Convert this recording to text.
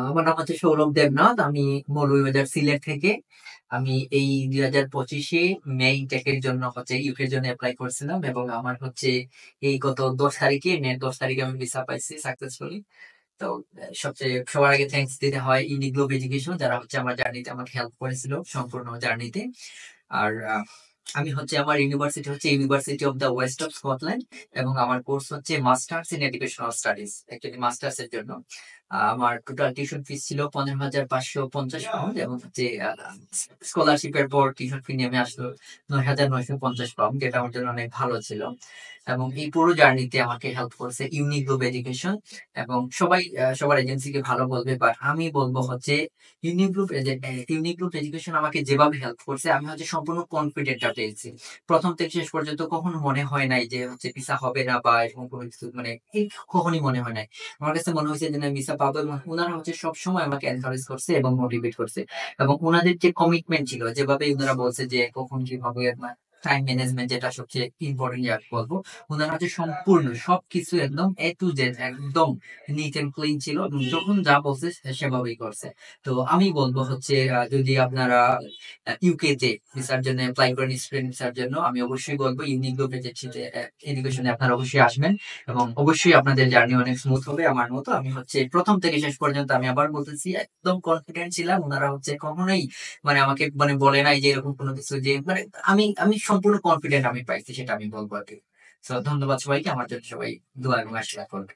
আমার নাম হচ্ছে সৌরভ দেবনাথ। আমি মৌলভীবাজার সিলেট থেকে। আমি এই 2025-এ মে ইনটেকের জন্য হচ্ছে ইউকের জন্য এপ্লাই করছিলাম, এবং আমার হচ্ছে এই গত 10 তারিখে, মে 10 তারিখে আমি ভিসা পাইছি সাকসেসফুলি। তো সবচেয়ে সবার আগে থ্যাঙ্কস দিতে হয় ইউনিগ্লোব এডুকেশন, যারা হচ্ছে আমার জার্নিতে আমাকে হেল্প করেছিল সম্পূর্ণ জার্নিতে। আর আমি হচ্ছে, আমার ইউনিভার্সিটি হচ্ছে university of the West of Scotland, এবং আমার কোর্স হচ্ছে masters in educational studies. Actually masters এর জন্য আমার টোটাল টিউশন ফিস ছিল 15,550 পাউন্ড, এবং হচ্ছে স্কলারশিপের পর টিউশন ফি নেমে আসলো 9,950 পাউন্ড, যেটা আমার জন্য অনেক ভালো ছিল। এবং এই পুরো জার্নিতে আমাকে হেল্প করছে ইউনিগ্লোব এডুকেশন। এবং সবাই সবার এজেন্সিকে ভালো বলবে, বাট আমি বলবো হচ্ছে ইউনিগ্লোব এডুকেশন আমাকে যেভাবে হেল্প করছে, আমি হচ্ছে সম্পূর্ণ কনফিডেন্টটা পেয়েছি। প্রথম থেকে শেষ পর্যন্ত কখনো মনে হয় নাই যে হচ্ছে ভিসা হবে না, বা এরকম কোনো কিছু, মানে এই কখনই মনে হয় নাই। আমার কাছে মনে হয়েছে যে না, ভিসা পাবো। এবং ওনারা হচ্ছে সবসময় আমাকে এনকারেজ করছে এবং মোটিভেট করছে। এবং ওনাদের যে কমিটমেন্ট ছিল, যেভাবে ওনারা বলছে যে কখন কি হবে, টাইম ম্যানেজমেন্ট যেটা সবচেয়ে ইম্পর্টেন্ট বলবো, ওনারা হচ্ছে সম্পূর্ণ সবকিছু একদম এ টু জেড একদম নিট এন্ড ক্লিন ছিল, এবং যখন যা বলছে সেভাবেই করছে। তো আমি বলবো হচ্ছে, যদি আপনারা ইউকে তে ভিসার জন্য অ্যাপ্লাই করেন, স্টুডেন্ট ভিসার জন্য, আমি অবশ্যই বলবো ইউনিগ্লোব এডুকেশনে আপনারা অবশ্যই আসবেন। এবং অবশ্যই আপনাদের জার্নি অনেক স্মুথ হবে। আমার মতো আমি হচ্ছে প্রথম থেকে শেষ পর্যন্ত, আমি আবার বলতেছি, একদম কনফিডেন্ট ছিলাম। ওনারা হচ্ছে কখনোই মানে আমাকে মানে বলে নাই যে এরকম কোনো কিছু, যে মানে আমি আমি সম্পূর্ণ কনফিডেন্ট আমি পাইছি, সেটা আমি বলবো আর কি। তো ধন্যবাদ সবাইকে, আমার জন্য সবাই দোয়া এবং আশীর্বাদ করবেন।